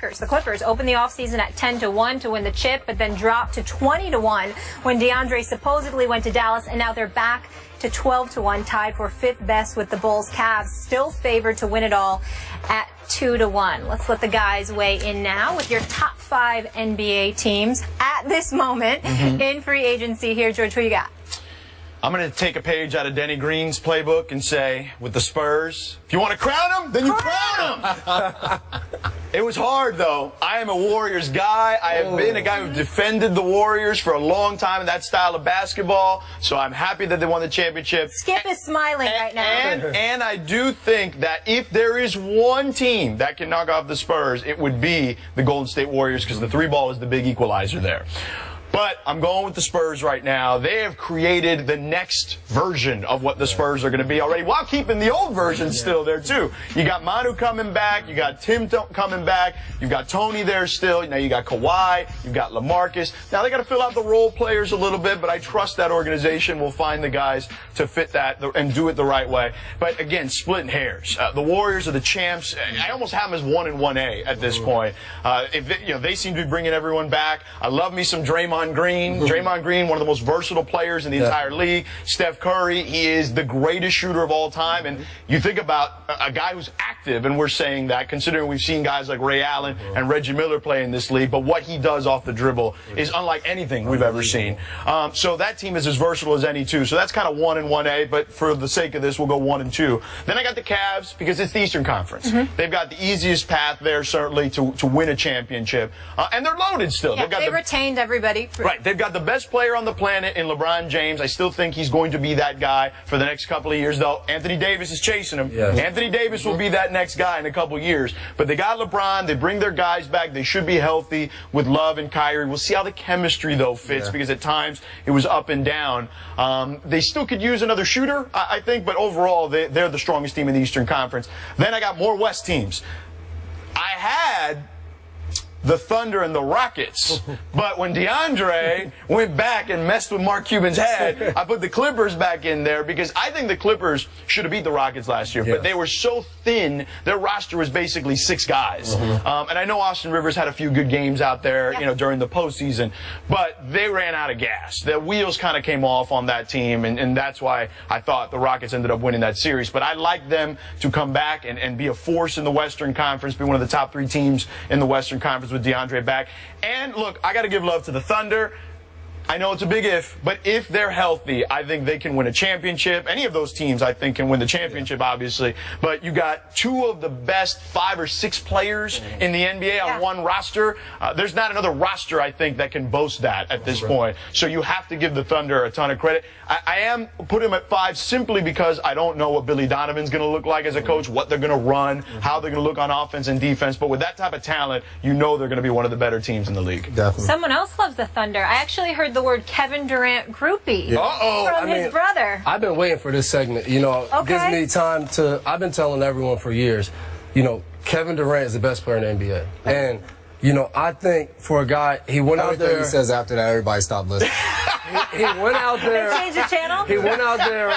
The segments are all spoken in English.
Lakers. The Clippers opened the offseason at 10-1 to win the chip, but then dropped to 20-1 when DeAndre supposedly went to Dallas, and now they're back to 12-1, tied for 5th best with the Bulls. Cavs still favored to win it all at 2-1. Let's let the guys weigh in now with your top 5 NBA teams at this moment in free agency. Here, George, who you got? I'm going to take a page out of Denny Green's playbook and say, with the Spurs, if you want to crown them, then you crown them. It was hard, though. I am a Warriors guy. I have been a guy who defended the Warriors for a long time in that style of basketball, so I'm happy that they won the championship. Skip is smiling right now. And I do think that if there is one team that can knock off the Spurs, it would be the Golden State Warriors, because the 3-ball is the big equalizer there. But I'm going with the Spurs right now. They have created the next version of what the Spurs are going to be already, while keeping the old version still there, too. You got Manu coming back. You got Tim coming back. You've got Tony there still. Now you got Kawhi. You've got LaMarcus. Now they got to fill out the role players a little bit, but I trust that organization will find the guys to fit that and do it the right way. But, again, splitting hairs. The Warriors are the champs. I almost have them as 1 and 1A at this point. They seem to be bringing everyone back. I love me some Draymond Green. Draymond Green, one of the most versatile players in the entire league. Steph Curry, he is the greatest shooter of all time. And you think about a guy who's active, and we're saying that considering we've seen guys like Ray Allen and Reggie Miller play in this league, but what he does off the dribble is unlike anything we've ever seen. So that team is as versatile as any, too. So that's kind of 1 and 1A, but for the sake of this, we'll go 1 and 2. Then I got the Cavs, because it's the Eastern Conference. They've got the easiest path there, certainly, to win a championship. And they're loaded still. Yeah, they retained everybody. Right. They've got the best player on the planet in LeBron James. I still think he's going to be that guy for the next couple of years, though. Anthony Davis is chasing him. Anthony Davis will be that next guy in a couple of years. But they got LeBron. They bring their guys back. They should be healthy with Love and Kyrie. We'll see how the chemistry, though, fits, because at times it was up and down. They still could use another shooter, I think, but overall they're the strongest team in the Eastern Conference. Then I got more West teams. I had the Thunder and the Rockets. But when DeAndre went back and messed with Mark Cuban's head, I put the Clippers back in there, because I think the Clippers should have beat the Rockets last year. But they were so thin, their roster was basically 6 guys. And I know Austin Rivers had a few good games out there, during the postseason, but they ran out of gas. The wheels kind of came off on that team, and that's why I thought the Rockets ended up winning that series. But I'd like them to come back and be a force in the Western Conference, be one of the top 3 teams in the Western Conference with DeAndre back. And look, I got to give love to the Thunder. I know it's a big if, but if they're healthy, I think they can win a championship. Any of those teams, I think, can win the championship, obviously. But you got 2 of the best 5 or 6 players in the NBA on one roster. There's not another roster, I think, that can boast that at this point. So you have to give the Thunder a ton of credit. I am putting them at 5 simply because I don't know what Billy Donovan's going to look like as a coach, what they're going to run, how they're going to look on offense and defense. But with that type of talent, you know they're going to be one of the better teams in the league. Definitely. Someone else loves the Thunder. I actually heard the word Kevin Durant groupie from his brother. I've been waiting for this segment. It gives me time to. I've been telling everyone for years, Kevin Durant is the best player in the NBA. And, I think for a guy, he went out there. He says after that, everybody stopped listening. He went out there. They changed the channel? He went out there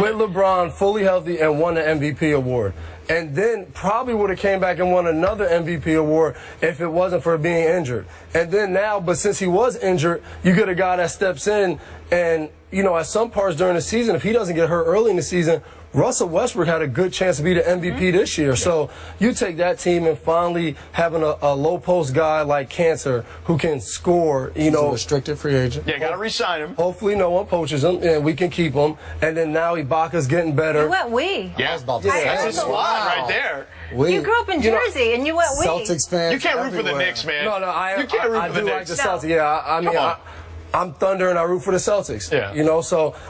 with LeBron fully healthy and won the MVP award. And then probably would have came back and won another MVP award if it wasn't for being injured. And then now, but since he was injured, you get a guy that steps in and, at some parts during the season, if he doesn't get hurt early in the season, Russell Westbrook had a good chance to be the MVP this year. So you take that team and finally having a low post guy like Cancer who can score, He's a restricted free agent. Yeah, got to re-sign him. Hopefully no one poaches him and we can keep him. And then now Ibaka's getting better. You went we. Yeah, I was about to say. That's a slide right there. You grew up in Jersey and you went we. Celtics fans. You can't root for the Knicks, man. No, you can't root for the do Knicks. like the Celtics. Yeah, I mean, I'm Thunder and I root for the Celtics. Yeah.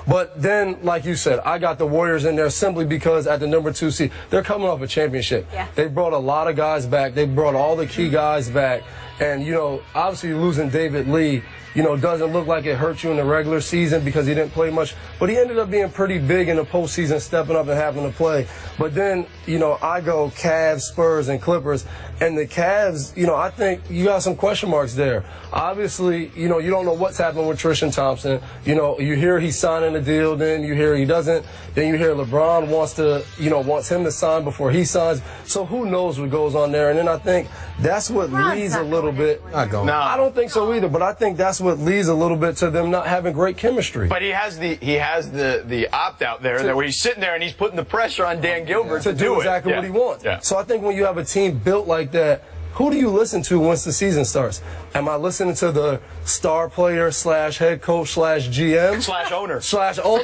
But then, like you said, I got the Warriors in there simply because at the number 2 seed, they're coming off a championship. Yeah. They brought a lot of guys back. They brought all the key guys back. And, obviously losing David Lee, doesn't look like it hurt you in the regular season because he didn't play much. But he ended up being pretty big in the postseason, stepping up and having to play. But then, I go Cavs, Spurs, and Clippers. And the Cavs, I think you got some question marks there. Obviously, you don't know what's happening happened with Tristan Thompson. You know, you hear he's signing a deal, then you hear he doesn't. Then you hear LeBron wants him to sign before he signs. So who knows what goes on there? And then I think that's what leads a little bit. No, I don't think so either. But I think that's what leads a little bit to them not having great chemistry. But he has the opt out there that where he's sitting there and he's putting the pressure on Dan Gilbert to do exactly what he wants. Yeah. So I think when you have a team built like that, who do you listen to once the season starts? Am I listening to the star player / head coach / GM / owner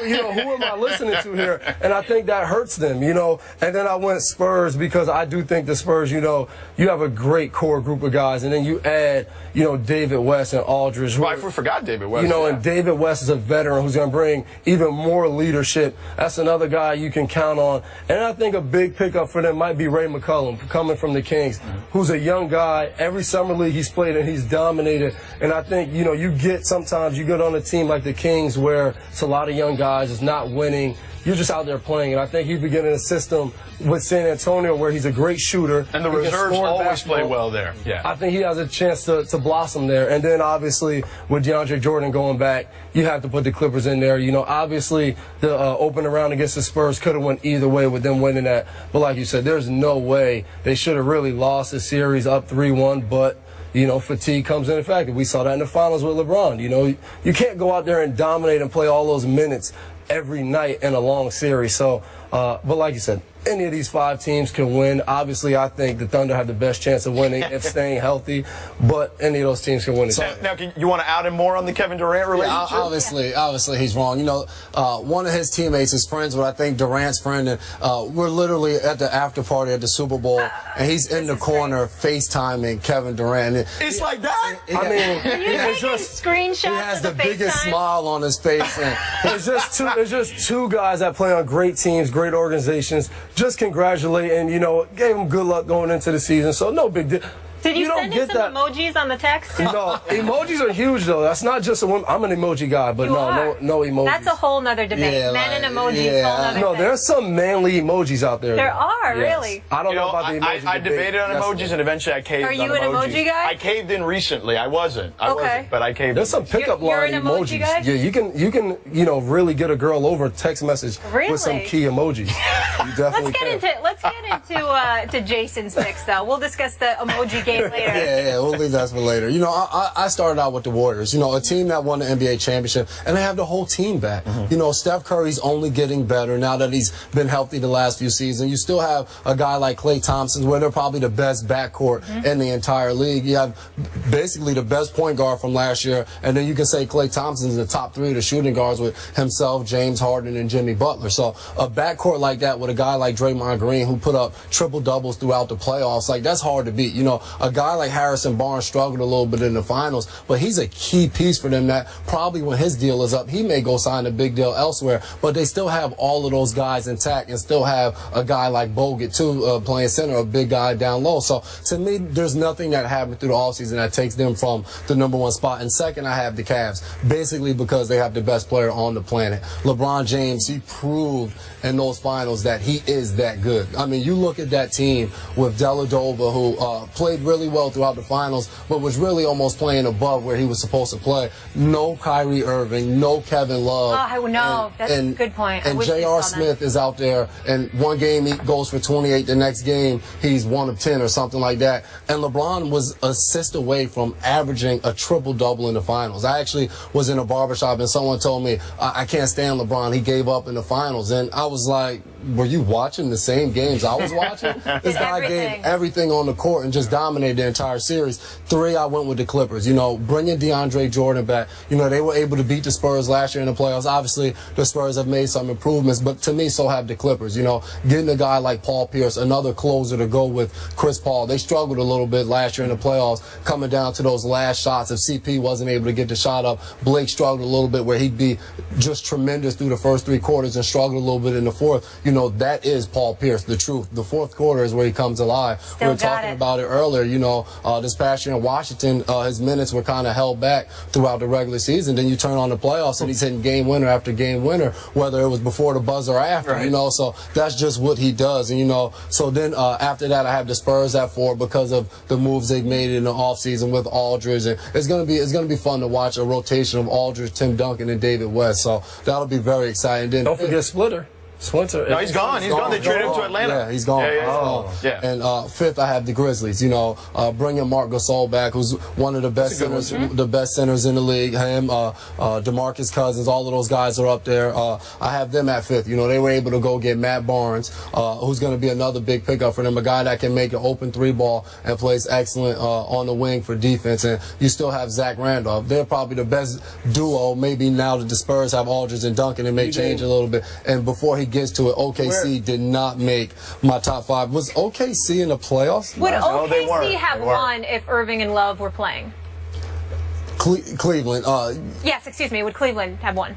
You know, who am I listening to here? And I think that hurts them, you know. And then I went Spurs because I do think the Spurs, you know, you have a great core group of guys, and then you add, you know, David West and Aldridge. I forgot David West. You know, and David West is a veteran who's going to bring even more leadership. That's another guy you can count on. And I think a big pickup for them might be Ray McCollum coming from the Kings, who's a young guy. Every summer league he's played and he's dominated. And I think, you know, sometimes you get on a team like the Kings where it's a lot of young guys, it's not winning. You're just out there playing. And I think he's beginning a system with San Antonio where he's a great shooter. And the reserves always play well there. Yeah. I think he has a chance to blossom there. And then obviously with DeAndre Jordan going back, you have to put the Clippers in there. You know, obviously the open round against the Spurs could have went either way with them winning that. But like you said, there's no way they should have really lost the series up 3-1. But you know, fatigue comes into effect. We saw that in the finals with LeBron. You know, you can't go out there and dominate and play all those minutes every night in a long series. So, but like you said, any of these 5 teams can win. Obviously, I think the Thunder have the best chance of winning if staying healthy, but any of those teams can win it. Now, you want to out him more on the Kevin Durant relationship? Yeah, obviously he's wrong. You know, one of his teammates is friends with, I think, Durant's friend, and we're literally at the after party at the Super Bowl, and he's in the corner FaceTiming Kevin Durant. It's like that? I mean, it's just screenshots. He has of the biggest smile on his face. And there's just two guys that play on great teams, great organizations. Just congratulate and, you know, gave them good luck going into the season. So no big deal. Did you send him some emojis on the text? No, emojis are huge though. That's not just a woman. I'm an emoji guy, but no emojis. That's a whole nother debate. Yeah, Men and emojis, whole nother No, thing. there's some manly emojis out there. There are, Yes. really. I don't know about the emojis. I debated on emojis and eventually I caved. Are you on an emojis. emoji guy? I caved in recently. I wasn't, but I caved. There's some pickup You're line an emojis. emoji guy? Yeah, you can really get a girl over text message with some key emojis. You definitely Let's get into Jason's picks though. We'll discuss the emoji game later. Yeah, we'll leave that for later. You know, I started out with the Warriors, you know, a team that won the NBA championship, and they have the whole team back. You know, Steph Curry's only getting better now that he's been healthy the last few seasons. You still have a guy like Klay Thompson, where they're probably the best backcourt in the entire league. You have basically the best point guard from last year, and then you can say Klay Thompson's the top 3 of the shooting guards with himself, James Harden, and Jimmy Butler. So a backcourt like that with a guy like Draymond Green who put up triple-doubles throughout the playoffs, like that's hard to beat. You know, a guy like Harrison Barnes struggled a little bit in the finals, but he's a key piece for them that probably when his deal is up, he may go sign a big deal elsewhere, but they still have all of those guys intact and still have a guy like Bogut too playing center, a big guy down low. So to me, there's nothing that happened through the offseason that takes them from the #1 spot. And second, I have the Cavs, basically because they have the best player on the planet. LeBron James, he proved in those finals that he is that good. I mean, you look at that team with Dellavedova, who played really well throughout the finals, but was really almost playing above where he was supposed to play. No Kyrie Irving, no Kevin Love. Oh, no, that's a good point. And J.R. Smith is out there, and one game he goes for 28, the next game he's 1 of 10 or something like that. And LeBron was assist away from averaging a triple-double in the finals. I actually was in a barbershop and someone told me, I can't stand LeBron. He gave up in the finals. And I was like, were you watching the same games I was watching? This guy gave everything on the court and just dominated the entire series. 3, I went with the Clippers. You know, bringing DeAndre Jordan back. You know, they were able to beat the Spurs last year in the playoffs. Obviously, the Spurs have made some improvements, but to me, so have the Clippers. You know, getting a guy like Paul Pierce, another closer to go with Chris Paul. They struggled a little bit last year in the playoffs, coming down to those last shots. If CP wasn't able to get the shot up, Blake struggled a little bit where he'd be just tremendous through the first 3 quarters and struggled a little bit in the fourth. You know, that is Paul Pierce, the truth. The fourth quarter is where he comes alive. We were talking about it earlier. You know, this past year in Washington, his minutes were kind of held back throughout the regular season. Then you turn on the playoffs and he's hitting game winner after game winner, whether it was before the buzzer or after, you know. So that's just what he does. And, you know, so then after that, I have the Spurs at 4 because of the moves they've made in the offseason with Aldridge. And it's gonna be fun to watch a rotation of Aldridge, Tim Duncan, and David West. So that'll be very exciting. Then don't forget Splitter. Splinter. No, he's gone. He's gone. They traded him to Atlanta. Yeah, he's gone. Yeah. And 5th, I have the Grizzlies. You know, bringing Marc Gasol back, who's one of the best centers, the best centers in the league. Him, DeMarcus Cousins, all of those guys are up there. I have them at 5th. You know, they were able to go get Matt Barnes, who's going to be another big pickup for them, a guy that can make an open 3-ball and plays excellent on the wing for defense. And you still have Zach Randolph. They're probably the best duo. Maybe now that the Spurs have Aldridge and Duncan, it may change a little bit. And before he gets to it, OKC did not make my top 5. Was OKC in the playoffs? Would OKC have won if Irving and Love were playing? Cleveland. Yes, excuse me. Would Cleveland have won?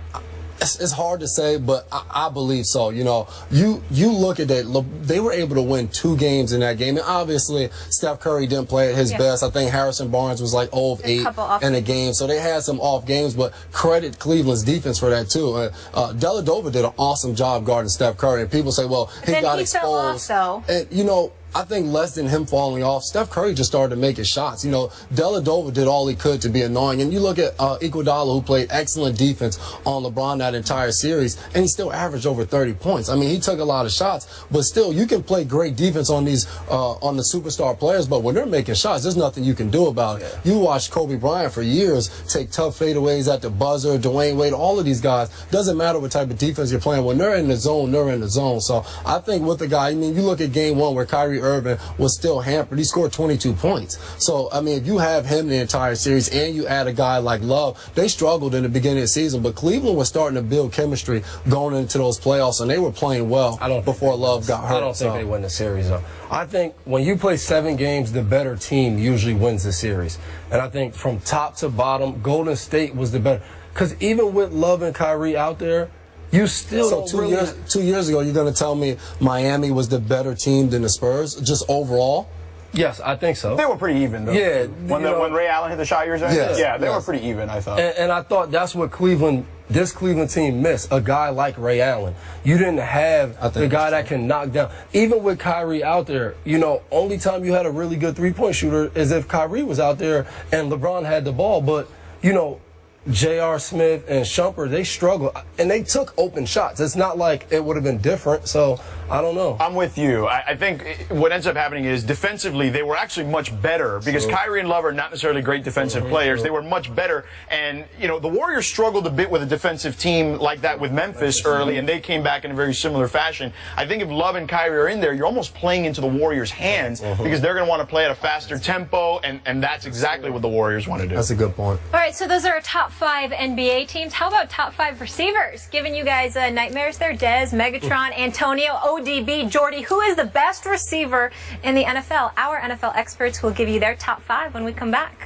It's hard to say, but I believe so. You know, you look at that. They were able to win 2 games in that game, and obviously Steph Curry didn't play at his best. I think Harrison Barnes was like 0 of 8 in a game, so they had some off games. But credit Cleveland's defense for that too. Dellavedova did an awesome job guarding Steph Curry, and people say, well, he got exposed. Fell off, though. And you know, I think less than him falling off, Steph Curry just started to make his shots. You know, Dellavedova did all he could to be annoying. And you look at Iguodala, who played excellent defense on LeBron that entire series, and he still averaged over 30 points. I mean, he took a lot of shots, but still, you can play great defense on these on the superstar players, but when they're making shots, there's nothing you can do about it. You watch Kobe Bryant for years take tough fadeaways at the buzzer, Dwayne Wade, all of these guys. Doesn't matter what type of defense you're playing. When they're in the zone, they're in the zone. So I think with the guy, I mean, you look at game 1 where Kyrie Irving was still hampered. He scored 22 points. So, I mean, if you have him the entire series and you add a guy like Love, they struggled in the beginning of the season, but Cleveland was starting to build chemistry going into those playoffs, and they were playing well before Love got hurt. I don't think they win the series, though. I think when you play 7 games, the better team usually wins the series. And I think from top to bottom, Golden State was the better. Because even with Love and Kyrie out there, you still don't really... 2 years ago, you're going to tell me Miami was the better team than the Spurs, just overall? Yes, I think so. They were pretty even, though. Yeah. When Ray Allen hit the shot, you were saying? Yeah, they were pretty even, I thought. And I thought that's what this Cleveland team missed, a guy like Ray Allen. You didn't have the guy that can knock down. Even with Kyrie out there, you know, only time you had a really good three-point shooter is if Kyrie was out there and LeBron had the ball. But, you know, J.R. Smith and Shumpert, they struggled, and they took open shots. It's not like it would have been different, so I don't know. I'm with you. I think what ends up happening is defensively they were actually much better because Kyrie and Love are not necessarily great defensive players. They were much better, and you know the Warriors struggled a bit with a defensive team like that with Memphis early, and they came back in a very similar fashion. I think if Love and Kyrie are in there, you're almost playing into the Warriors' hands because they're going to want to play at a faster tempo, and that's exactly what the Warriors want to do. That's a good point. All right, so those are our top 5 NBA teams. How about top 5 receivers? Giving you guys nightmares there. Dez, Megatron, Antonio, ODB, Jordy. Who is the best receiver in the NFL? Our NFL experts will give you their top 5 when we come back.